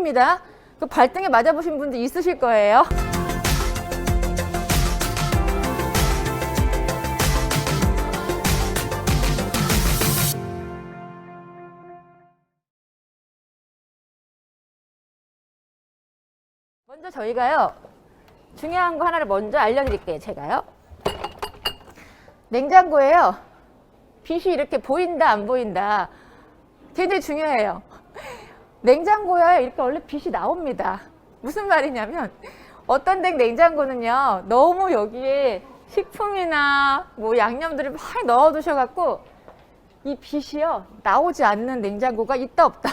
흉기입니다. 그 발등에 맞아보신 분도 있으실 거예요. 먼저 저희가요, 중요한 거 하나를 먼저 알려드릴게요. 제가요, 냉장고에요, 빛이 이렇게 보인다 안 보인다 굉장히 중요해요. 냉장고에 이렇게 원래 빛이 나옵니다. 무슨 말이냐면, 어떤 냉장고는요, 너무 여기에 식품이나 뭐 양념들을 막 넣어 두셔갖고 이 빛이요 나오지 않는 냉장고가 있다 없다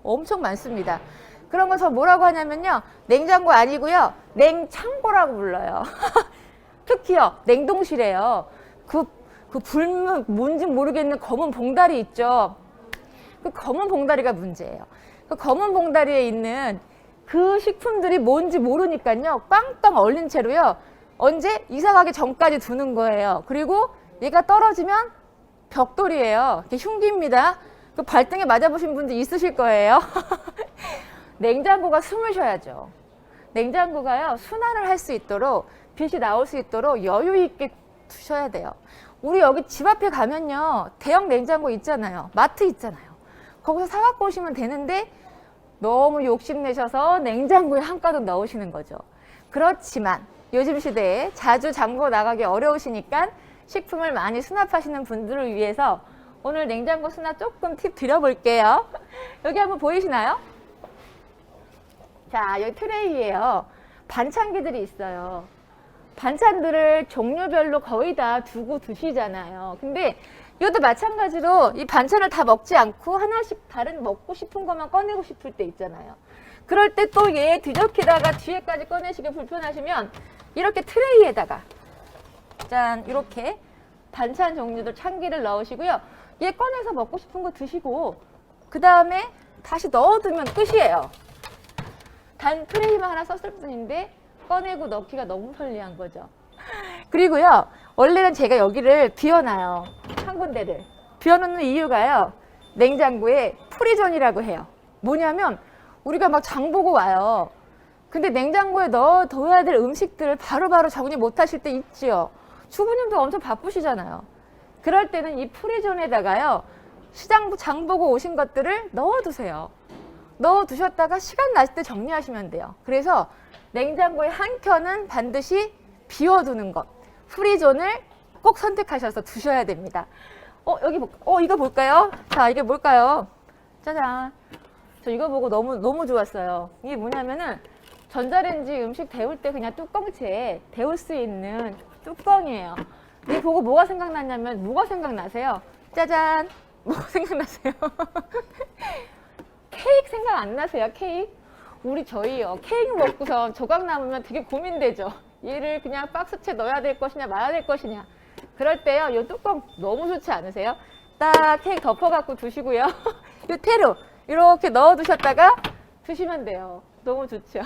엄청 많습니다. 그런 거 저 뭐라고 하냐면요, 냉장고 아니고요, 냉창고라고 불러요. 특히요, 냉동실에요, 뭔지 모르겠는 검은 봉다리 있죠. 그 검은 봉다리가 문제예요. 그 검은 봉다리에 있는 그 식품들이 뭔지 모르니까요, 빵빵 얼린 채로요, 언제 이사 가기 전까지 두는 거예요. 그리고 얘가 떨어지면 벽돌이에요. 이게 흉기입니다. 그 발등에 맞아보신 분도 있으실 거예요. 냉장고가 숨을 쉬어야죠. 냉장고가요, 순환을 할 수 있도록, 빛이 나올 수 있도록 여유 있게 두셔야 돼요. 우리 여기 집 앞에 가면요, 대형 냉장고 있잖아요. 마트 있잖아요. 거기서 사갖고 오시면 되는데 너무 욕심내셔서 냉장고에 한가득 넣으시는 거죠. 그렇지만 요즘 시대에 자주 장보 나가기 어려우시니까 식품을 많이 수납하시는 분들을 위해서 오늘 냉장고 수납 조금 팁 드려볼게요. 여기 한번 보이시나요? 자, 여기 트레이에요, 반찬기들이 있어요. 반찬들을 종류별로 거의 다 두고 드시잖아요. 근데 이것도 마찬가지로 이 반찬을 다 먹지 않고 하나씩 다른 먹고 싶은 것만 꺼내고 싶을 때 있잖아요. 그럴 때 또 얘 뒤적히다가 뒤에까지 꺼내시기 불편하시면 이렇게 트레이에다가 짠, 이렇게 반찬 종류들 찬기를 넣으시고요. 얘 꺼내서 먹고 싶은 거 드시고 그 다음에 다시 넣어두면 끝이에요. 단 트레이만 하나 썼을 뿐인데 꺼내고 넣기가 너무 편리한 거죠. 그리고요, 원래는 제가 여기를 비워놔요. 한 군데를 비워놓는 이유가요, 냉장고에 프리존이라고 해요. 뭐냐면 우리가 막 장 보고 와요. 근데 냉장고에 넣어둬야 될 음식들을 바로바로 정리 못 하실 때 있지요. 주부님도 엄청 바쁘시잖아요. 그럴 때는 이 프리존에다가요, 장 보고 오신 것들을 넣어두세요. 넣어두셨다가 시간 나실 때 정리하시면 돼요. 그래서 냉장고의 한 켠은 반드시 비워두는 것, 프리존을 꼭 선택하셔서 두셔야 됩니다. 이거 볼까요? 자, 이게 뭘까요? 짜잔. 저 이거 보고 너무 좋았어요. 이게 뭐냐면은 전자레인지 음식 데울 때 그냥 뚜껑채에 데울 수 있는 뚜껑이에요. 이거 보고 뭐가 생각나냐면, 뭐가 생각나세요? 짜잔. 뭐가 생각나세요? 케이크 생각 안 나세요? 케이크? 저희요, 케이크 먹고서 조각 남으면 되게 고민되죠. 얘를 그냥 박스채 넣어야 될 것이냐 말아야 될 것이냐. 그럴 때요, 이 뚜껑 너무 좋지 않으세요? 딱 케이크 덮어갖고 두시고요. 이 테로 이렇게 넣어두셨다가 드시면 돼요. 너무 좋죠.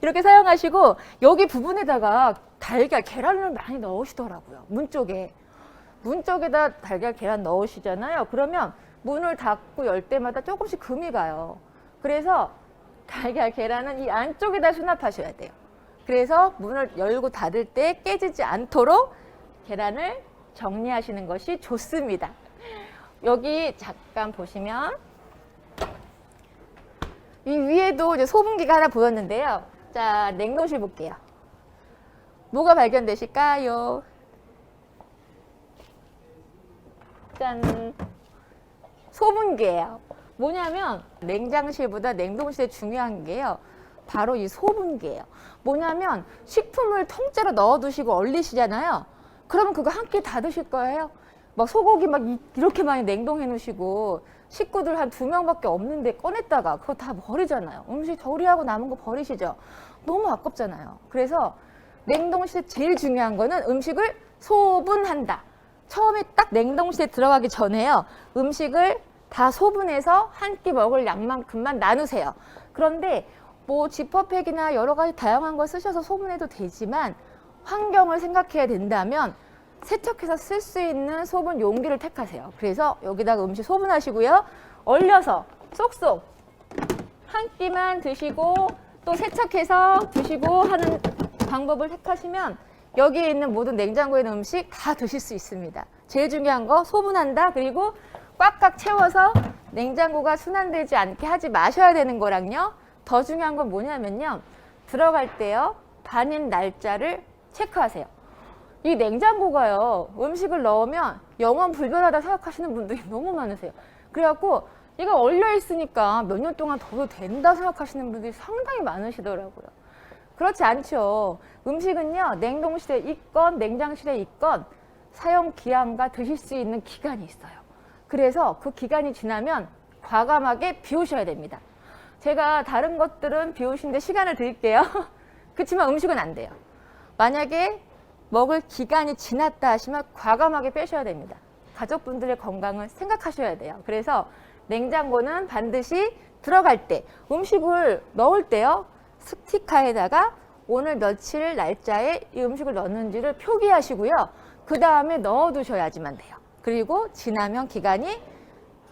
이렇게 사용하시고, 여기 부분에다가 계란을 많이 넣으시더라고요. 문 쪽에다 계란 넣으시잖아요. 그러면 문을 닫고 열 때마다 조금씩 금이 가요. 그래서 계란은 이 안쪽에다 수납하셔야 돼요. 그래서 문을 열고 닫을 때 깨지지 않도록 계란을 정리하시는 것이 좋습니다. 여기 잠깐 보시면 이 위에도 이제 소분기가 하나 보였는데요. 자, 냉동실 볼게요. 뭐가 발견되실까요? 짠, 소분기예요. 뭐냐면 냉장실보다 냉동실에 중요한 게요, 바로 이 소분기예요. 뭐냐면 식품을 통째로 넣어두시고 얼리시잖아요. 그러면 그거 한 끼 다 드실 거예요. 막 소고기 막 이렇게 많이 냉동해 놓으시고 식구들 한 2명밖에 없는데 꺼냈다가 그거 다 버리잖아요. 음식 조리하고 남은 거 버리시죠. 너무 아깝잖아요. 그래서 냉동실에 제일 중요한 거는 음식을 소분한다. 처음에 딱 냉동실에 들어가기 전에요, 음식을 다 소분해서 한 끼 먹을 양만큼만 나누세요. 그런데 뭐 지퍼백이나 여러 가지 다양한 걸 쓰셔서 소분해도 되지만 환경을 생각해야 된다면 세척해서 쓸 수 있는 소분 용기를 택하세요. 그래서 여기다가 음식 소분하시고요, 얼려서 쏙쏙 한 끼만 드시고 또 세척해서 드시고 하는 방법을 택하시면 여기에 있는 모든 냉장고에 있는 음식 다 드실 수 있습니다. 제일 중요한 거 소분한다. 그리고 꽉꽉 채워서 냉장고가 순환되지 않게 하지 마셔야 되는 거랑요. 더 중요한 건 뭐냐면요. 들어갈 때요. 반입 날짜를 체크하세요. 이 냉장고가요. 음식을 넣으면 영원 불변하다 생각하시는 분들이 너무 많으세요. 그래갖고 이거 얼려 있으니까 몇 년 동안 둬도 된다 생각하시는 분들이 상당히 많으시더라고요. 그렇지 않죠. 음식은요. 냉동실에 있건 냉장실에 있건 사용 기한과 드실 수 있는 기간이 있어요. 그래서 그 기간이 지나면 과감하게 비우셔야 됩니다. 제가 다른 것들은 비우시는데 시간을 드릴게요. 그렇지만 음식은 안 돼요. 만약에 먹을 기간이 지났다 하시면 과감하게 빼셔야 됩니다. 가족분들의 건강을 생각하셔야 돼요. 그래서 냉장고는 반드시 들어갈 때 음식을 넣을 때요. 스티커에다가 오늘 며칠 날짜에 이 음식을 넣는지를 표기하시고요. 그 다음에 넣어두셔야지만 돼요. 그리고 지나면 기간이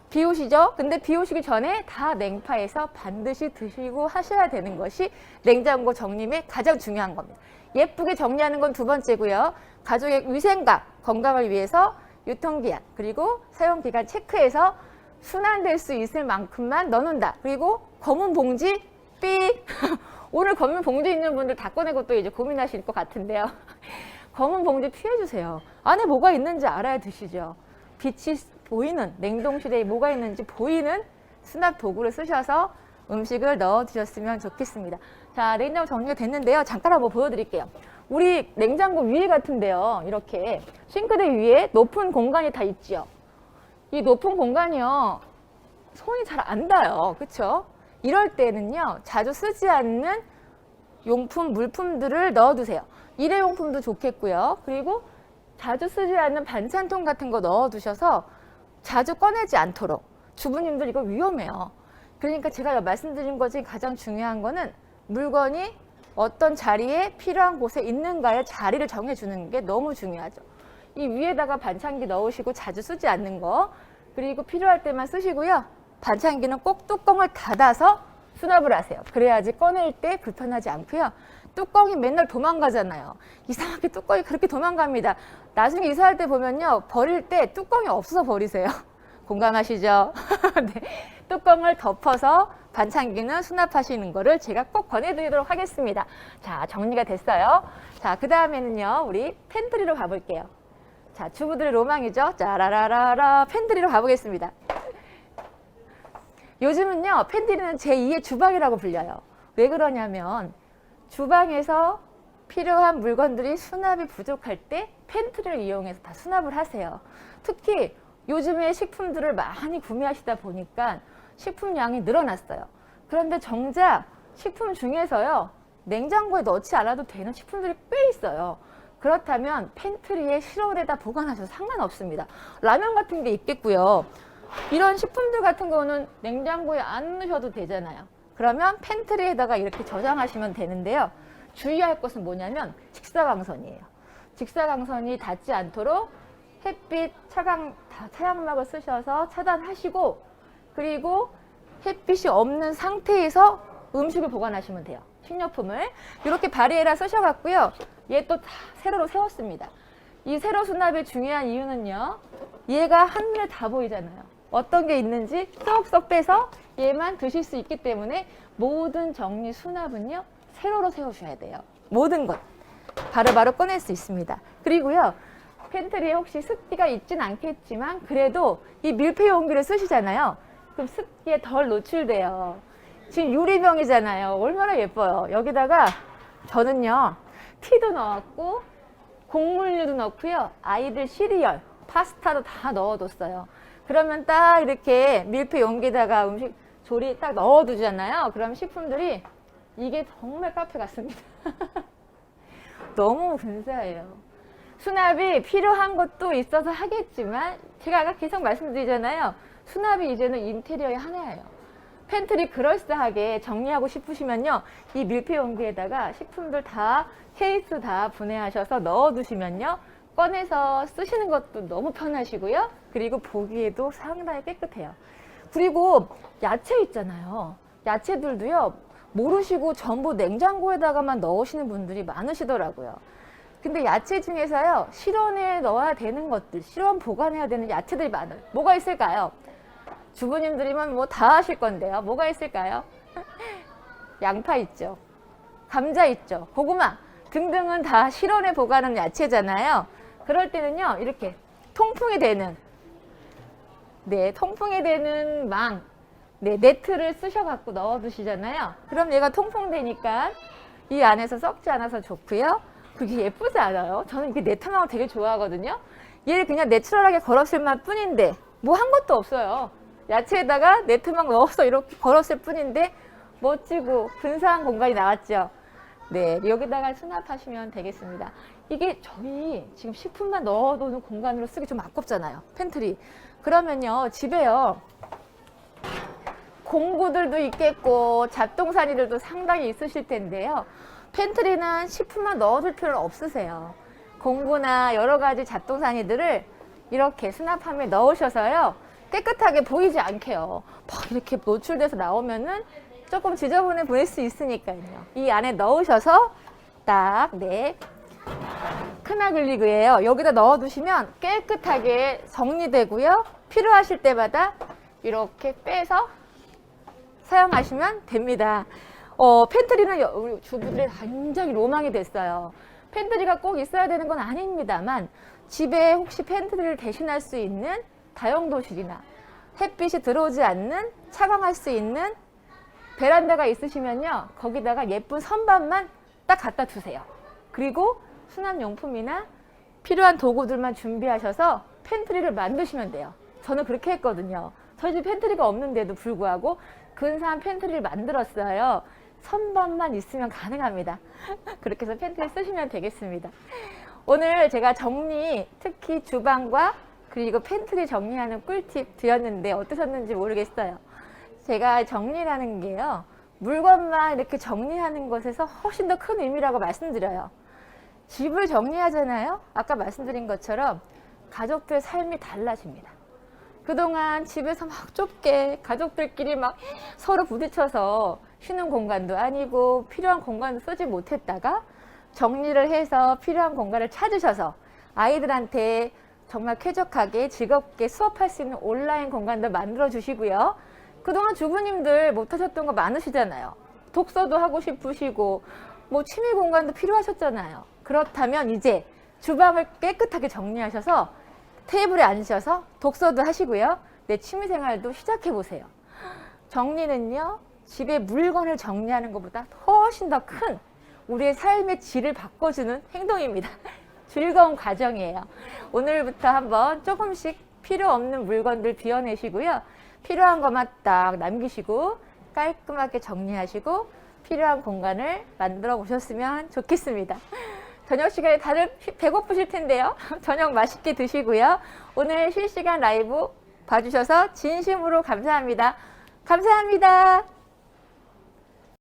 비우시죠. 근데 비우시기 전에 다 냉파해서 반드시 드시고 하셔야 되는 것이 냉장고 정림의 가장 중요한 겁니다. 예쁘게 정리하는 건 두 번째고요. 가족의 위생과 건강을 위해서 유통기한 그리고 사용기간 체크해서 순환될 수 있을 만큼만 넣는다. 그리고 검은 봉지 삐 오늘 검은 봉지 있는 분들 다 꺼내고 또 이제 고민하실 것 같은데요. 검은 봉지 피해주세요. 안에 뭐가 있는지 알아야 드시죠. 빛이 보이는 냉동실에 뭐가 있는지 보이는 수납 도구를 쓰셔서 음식을 넣어 드셨으면 좋겠습니다. 자, 냉장고 정리가 됐는데요. 잠깐 한번 보여드릴게요. 우리 냉장고 위에 같은데요. 이렇게 싱크대 위에 높은 공간이 다 있죠. 이 높은 공간이요. 손이 잘 안 닿아요. 그렇죠? 이럴 때는요. 자주 쓰지 않는 용품, 물품들을 넣어두세요. 일회용품도 좋겠고요. 그리고 자주 쓰지 않는 반찬통 같은 거 넣어두셔서 자주 꺼내지 않도록. 주부님들 이거 위험해요. 그러니까 제가 말씀드린 것 중에 가장 중요한 거는 물건이 어떤 자리에 필요한 곳에 있는가의 자리를 정해주는 게 너무 중요하죠. 이 위에다가 반찬기 넣으시고 자주 쓰지 않는 거 그리고 필요할 때만 쓰시고요. 반찬기는 꼭 뚜껑을 닫아서 수납을 하세요. 그래야지 꺼낼 때 불편하지 않고요. 뚜껑이 맨날 도망가잖아요. 이상하게 뚜껑이 그렇게 도망갑니다. 나중에 이사할 때 보면요. 버릴 때 뚜껑이 없어서 버리세요. 공감하시죠? 네. 뚜껑을 덮어서 반찬기는 수납하시는 거를 제가 꼭 권해드리도록 하겠습니다. 자, 정리가 됐어요. 자, 그 다음에는요. 우리 팬트리로 가볼게요. 자, 주부들의 로망이죠. 짜라라라라 팬트리로 가보겠습니다. 요즘은요. 팬트리는 제2의 주방이라고 불려요. 왜 그러냐면 주방에서 필요한 물건들이 수납이 부족할 때 팬트리를 이용해서 다 수납을 하세요. 특히 요즘에 식품들을 많이 구매하시다 보니까 식품량이 늘어났어요. 그런데 정작 식품 중에서요. 냉장고에 넣지 않아도 되는 식품들이 꽤 있어요. 그렇다면 팬트리에 실온에다 보관하셔도 상관없습니다. 라면 같은 게 있겠고요. 이런 식품들 같은 거는 냉장고에 안 넣으셔도 되잖아요. 그러면 팬트리에다가 이렇게 저장하시면 되는데요. 주의할 것은 뭐냐면 직사광선이에요. 직사광선이 닿지 않도록 햇빛 차광막을 쓰셔서 차단하시고 그리고 햇빛이 없는 상태에서 음식을 보관하시면 돼요. 식료품을 이렇게 바리에라 쓰셔갖고요. 얘 또 세로로 세웠습니다. 이 세로 수납의 중요한 이유는요. 얘가 한눈에 다 보이잖아요. 어떤 게 있는지 쏙쏙 빼서 얘만 드실 수 있기 때문에 모든 정리 수납은요. 세로로 세우셔야 돼요. 모든 것 바로바로 꺼낼 수 있습니다. 그리고요. 팬트리에 혹시 습기가 있진 않겠지만 그래도 이 밀폐 용기를 쓰시잖아요. 그럼 습기에 덜 노출돼요. 지금 유리병이잖아요. 얼마나 예뻐요. 여기다가 저는요. 티도 넣었고 곡물류도 넣고요. 아이들 시리얼, 파스타도 다 넣어뒀어요. 그러면 딱 이렇게 밀폐 용기에다가 음식 조리 딱 넣어두잖아요. 그럼 식품들이 이게 정말 카페 같습니다. 너무 근사해요. 수납이 필요한 것도 있어서 하겠지만 제가 아까 계속 말씀드리잖아요. 수납이 이제는 인테리어의 하나예요. 팬트리 그럴싸하게 정리하고 싶으시면요. 이 밀폐 용기에다가 식품들 다 케이스 다 분해하셔서 넣어두시면요. 꺼내서 쓰시는 것도 너무 편하시고요. 그리고 보기에도 상당히 깨끗해요. 그리고 야채 있잖아요. 야채들도요, 모르시고 전부 냉장고에다가만 넣으시는 분들이 많으시더라고요. 근데 야채 중에서요, 실온에 넣어야 되는 것들, 실온 보관해야 되는 야채들이 많아요. 뭐가 있을까요? 주부님들이면 뭐 다 하실 건데요. 뭐가 있을까요? 양파 있죠. 감자 있죠. 고구마 등등은 다 실온에 보관하는 야채잖아요. 그럴 때는요, 이렇게 통풍이 되는, 통풍이 되는 네트를 쓰셔갖고 넣어두시잖아요. 그럼 얘가 통풍되니까 이 안에서 썩지 않아서 좋고요. 그게 예쁘지 않아요? 저는 이게 네트망을 되게 좋아하거든요. 얘를 그냥 내추럴하게 걸었을 만 뿐인데 뭐 한 것도 없어요. 야채에다가 네트망 넣어서 이렇게 걸었을 뿐인데 멋지고 근사한 공간이 나왔죠. 네, 여기다가 수납하시면 되겠습니다. 이게 저희 지금 식품만 넣어두는 공간으로 쓰기 좀 아깝잖아요. 팬트리. 그러면요, 집에요, 공구들도 있겠고 잡동사니들도 상당히 있으실 텐데요. 팬트리는 식품만 넣어둘 필요는 없으세요. 공구나 여러 가지 잡동사니들을 이렇게 수납함에 넣으셔서요, 깨끗하게 보이지 않게요. 막 이렇게 노출돼서 나오면은 조금 지저분해 보일 수 있으니까요. 이 안에 넣으셔서 딱, 큰 아글리그예요. 여기다 넣어두시면 깨끗하게 정리되고요. 필요하실 때마다 이렇게 빼서 사용하시면 됩니다. 팬트리는 우리 주부들이 굉장히 로망이 됐어요. 팬트리가 꼭 있어야 되는 건 아닙니다만, 집에 혹시 팬트리를 대신할 수 있는 다용도실이나 햇빛이 들어오지 않는 차광할 수 있는 베란다가 있으시면요, 거기다가 예쁜 선반만 딱 갖다 두세요. 그리고 수납용품이나 필요한 도구들만 준비하셔서 팬트리를 만드시면 돼요. 저는 그렇게 했거든요. 저희 집 팬트리가 없는데도 불구하고 근사한 팬트리를 만들었어요. 선반만 있으면 가능합니다. 그렇게 해서 팬트리 쓰시면 되겠습니다. 오늘 제가 정리, 특히 주방과 그리고 팬트리 정리하는 꿀팁 드렸는데 어떠셨는지 모르겠어요. 제가 정리라는 게요, 물건만 이렇게 정리하는 것에서 훨씬 더 큰 의미라고 말씀드려요. 집을 정리하잖아요. 아까 말씀드린 것처럼 가족들의 삶이 달라집니다. 그동안 집에서 막 좁게 가족들끼리 막 서로 부딪혀서 쉬는 공간도 아니고 필요한 공간도 쓰지 못했다가 정리를 해서 필요한 공간을 찾으셔서 아이들한테 정말 쾌적하게 즐겁게 수업할 수 있는 온라인 공간도 만들어 주시고요. 그동안 주부님들 못하셨던 거 많으시잖아요. 독서도 하고 싶으시고 뭐 취미 공간도 필요하셨잖아요. 그렇다면 이제 주방을 깨끗하게 정리하셔서 테이블에 앉으셔서 독서도 하시고요. 내 취미 생활도 시작해 보세요. 정리는요, 집에 물건을 정리하는 것보다 훨씬 더 큰 우리의 삶의 질을 바꿔주는 행동입니다. 즐거운 과정이에요. 오늘부터 한번 조금씩 필요 없는 물건들 비워내시고요. 필요한 것만 딱 남기시고 깔끔하게 정리하시고 필요한 공간을 만들어 보셨으면 좋겠습니다. 저녁 시간에 다들 배고프실 텐데요. 저녁 맛있게 드시고요. 오늘 실시간 라이브 봐주셔서 진심으로 감사합니다. 감사합니다.